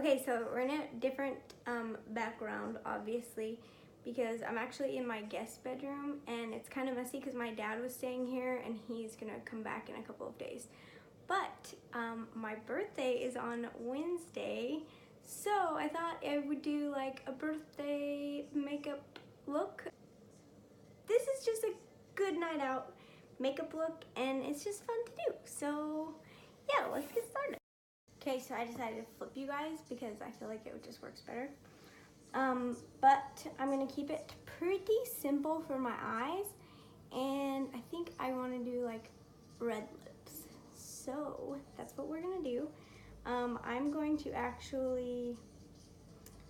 Okay, so we're in a different background, obviously, because I'm actually in my guest bedroom, and it's kind of messy because my dad was staying here, and he's gonna come back in a couple of days. But my birthday is on Wednesday, so I thought I would do like a birthday makeup look. This is just a good night out makeup look, and it's just fun to do. So yeah, let's get started. Okay, so I decided to flip you guys because I feel like it just works better. But I'm gonna keep it pretty simple for my eyes, and I think I want to do like red lips. So that's what we're gonna do. I'm going to actually,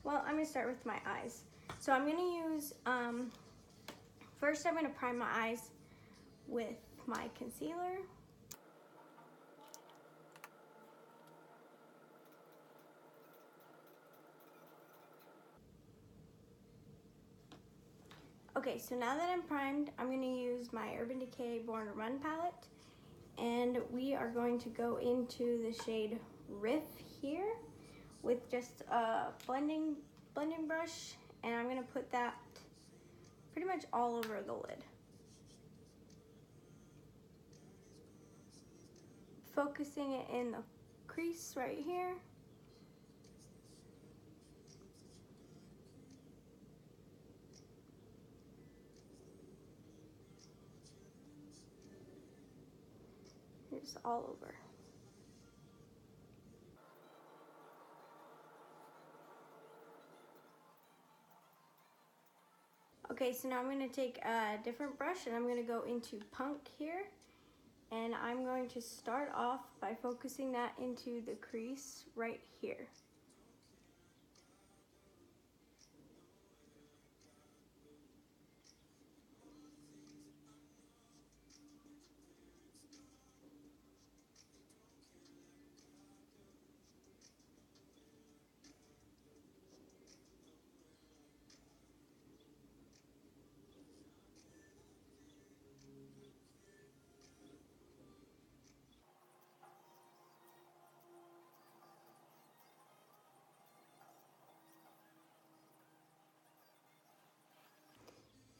well, I'm gonna start with my eyes. So I'm gonna use, first I'm gonna prime my eyes with my concealer. Okay, so now that I'm primed, I'm going to use my Urban Decay Born to Run palette, and we are going to go into the shade Riff here with just a blending brush, and I'm going to put that pretty much all over the lid. Focusing it in the crease right here. Just all over. Okay, so now I'm going to take a different brush and I'm going to go into Punk here. And I'm going to start off by focusing that into the crease right here.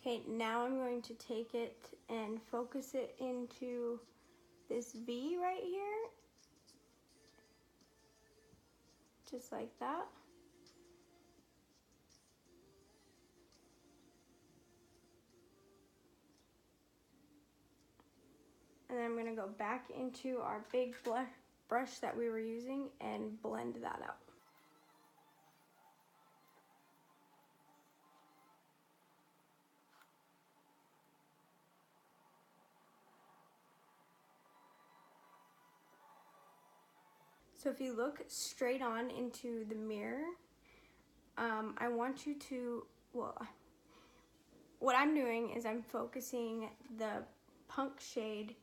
Okay, now I'm going to take it and focus it into this V right here, just like that. And then I'm gonna go back into our big brush that we were using and blend that out. So if you look straight on into the mirror, I want you to, well, what I'm doing is I'm focusing the Punk shade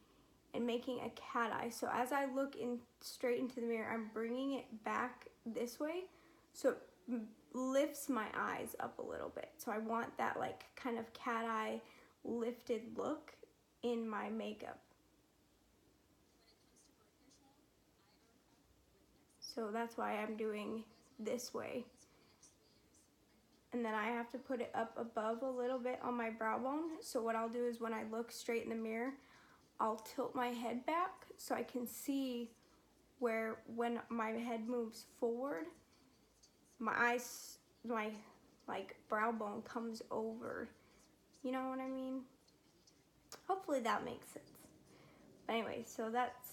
and making a cat eye. So as I look in straight into the mirror, I'm bringing it back this way, so it lifts my eyes up a little bit. So I want that like kind of cat eye lifted look in my makeup. So that's why I'm doing this way. And then I have to put it up above a little bit on my brow bone. So what I'll do is when I look straight in the mirror, I'll tilt my head back so I can see where when my head moves forward, my eyes, my like brow bone comes over. You know what I mean? Hopefully that makes sense. But anyway, so that's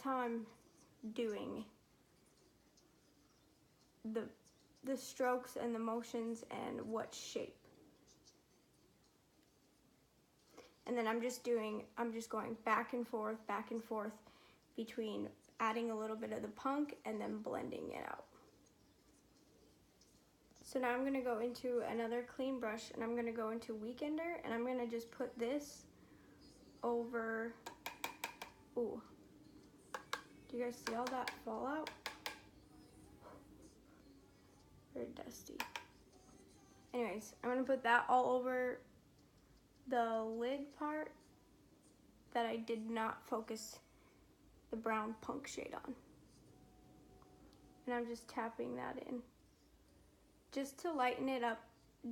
how I'm doing the strokes and the motions and what shape. And then I'm just going back and forth between adding a little bit of the Punk and then blending it out. So now I'm gonna go into another clean brush and I'm gonna go into Weekender and I'm gonna just put this over, ooh, do you guys see all that fallout? Very dusty. Anyways, I'm gonna put that all over the lid part that I did not focus the brown Punk shade on. And I'm just tapping that in just to lighten it up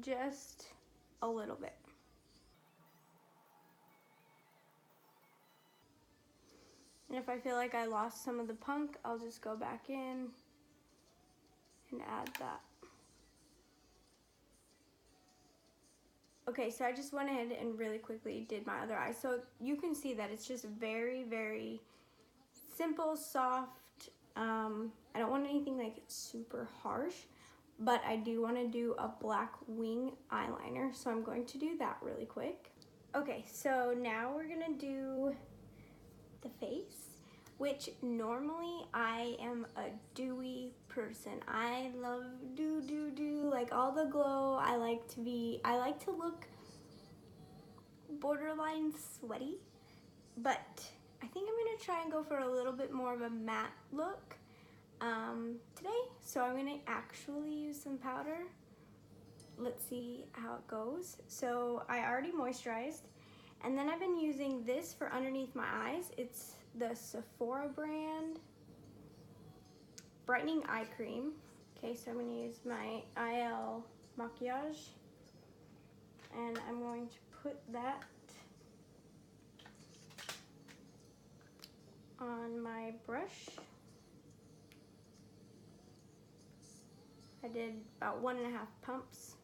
just a little bit. And if I feel like I lost some of the punk, I'll just go back in and add that. Okay, so I just went ahead and really quickly did my other eye. So you can see that it's just very, very simple, soft. I don't want anything like super harsh, but I do want to do a black wing eyeliner. So I'm going to do that really quick. Okay, so now we're gonna do the face, which normally I am a dewy person. I love do, like all the glow. I like to look borderline sweaty, but I think I'm gonna try and go for a little bit more of a matte look today. So I'm gonna actually use some powder. Let's see how it goes. So I already moisturized, and then I've been using this for underneath my eyes. It's the Sephora brand Brightening Eye Cream. Okay, so I'm gonna use my IL Maquillage, and I'm going to put that on my brush. I did about 1.5 pumps.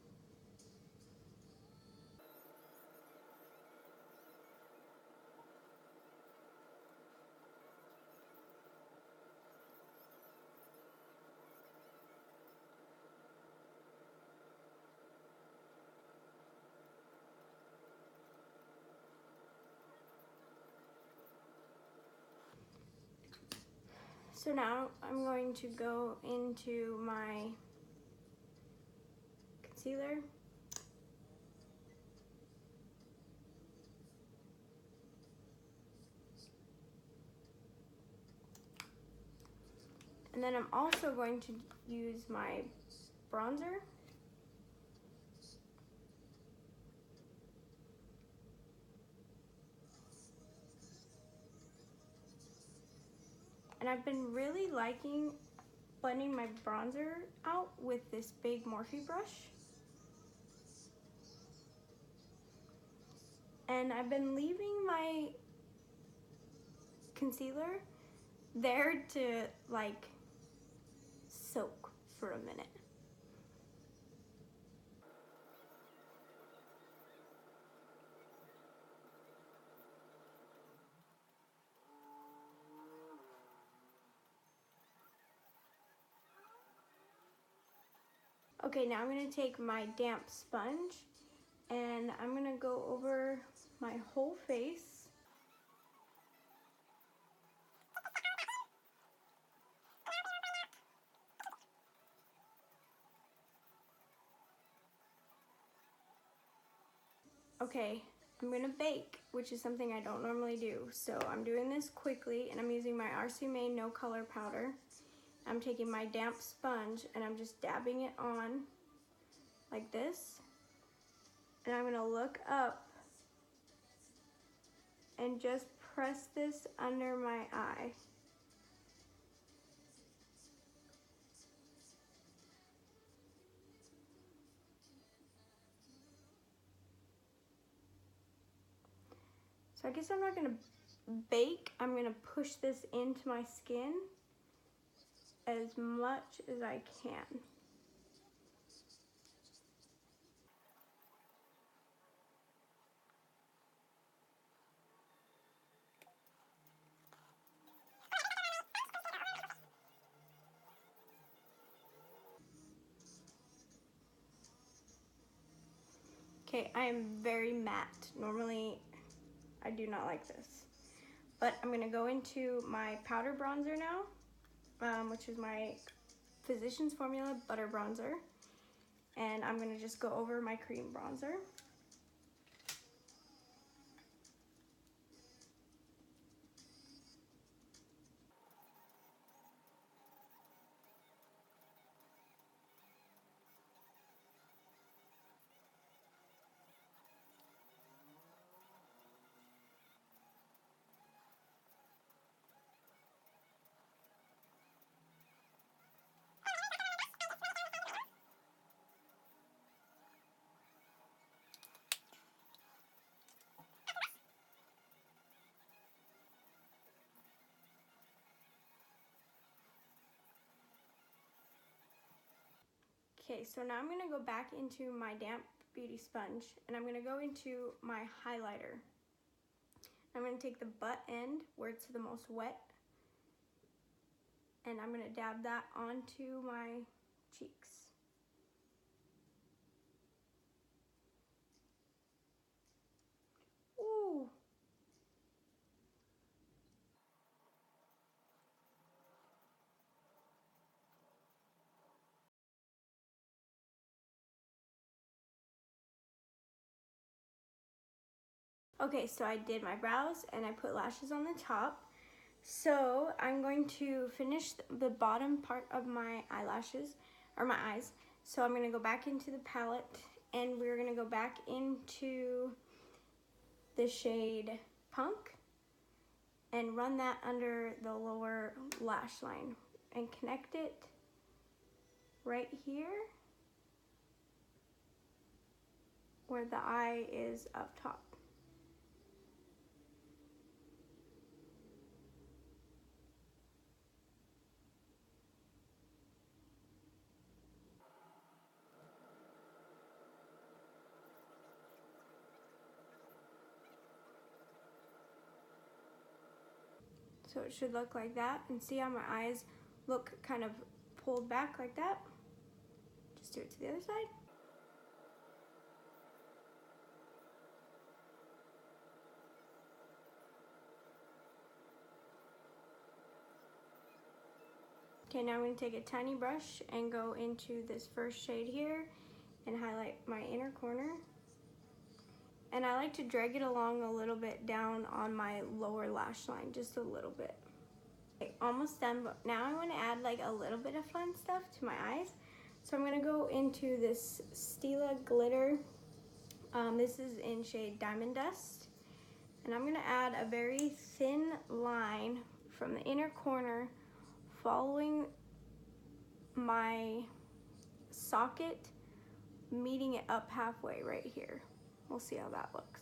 So now I'm going to go into my concealer. And then I'm also going to use my bronzer. And I've been really liking blending my bronzer out with this big Morphe brush. And I've been leaving my concealer there to like soak for a minute. Okay, now I'm gonna take my damp sponge and I'm gonna go over my whole face. Okay, I'm gonna bake, which is something I don't normally do. So I'm doing this quickly, and I'm using my RC Main No Color Powder. I'm taking my damp sponge and I'm just dabbing it on like this. And I'm gonna look up and just press this under my eye. So I guess I'm not gonna bake, I'm gonna push this into my skin as much as I can. Okay, I am very matte. Normally, I do not like this. But I'm gonna go into my powder bronzer now, which is my Physicians Formula Butter Bronzer. And I'm gonna just go over my cream bronzer. Okay, so now I'm gonna go back into my damp beauty sponge and I'm gonna go into my highlighter. I'm gonna take the butt end where it's the most wet and I'm gonna dab that onto my cheeks. Ooh. Okay, so I did my brows and I put lashes on the top. So I'm going to finish the bottom part of my eyelashes, or my eyes. So I'm gonna go back into the palette and we're gonna go back into the shade Punk and run that under the lower lash line and connect it right here where the eye is up top. So it should look like that, and see how my eyes look kind of pulled back like that? Just do it to the other side. Okay, now I'm going to take a tiny brush and go into this first shade here and highlight my inner corner. And I like to drag it along a little bit down on my lower lash line, just a little bit. Okay, almost done, but now I want to add like a little bit of fun stuff to my eyes. So I'm going to go into this Stila glitter. This is in shade Diamond Dust. And I'm going to add a very thin line from the inner corner following my socket, meeting it up halfway right here. We'll see how that looks.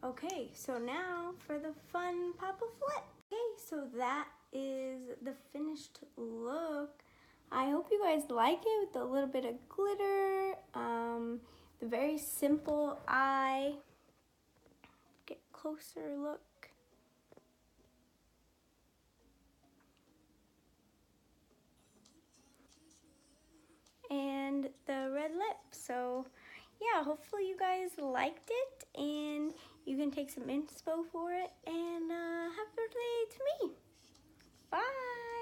Okay, so now for the fun pop of flip. Okay, so that is the finished look. I hope you guys like it with a little bit of glitter, the very simple eye. Get closer look. And the red lip. So yeah, hopefully you guys liked it and you can take some inspo for it, and happy birthday to me. Bye.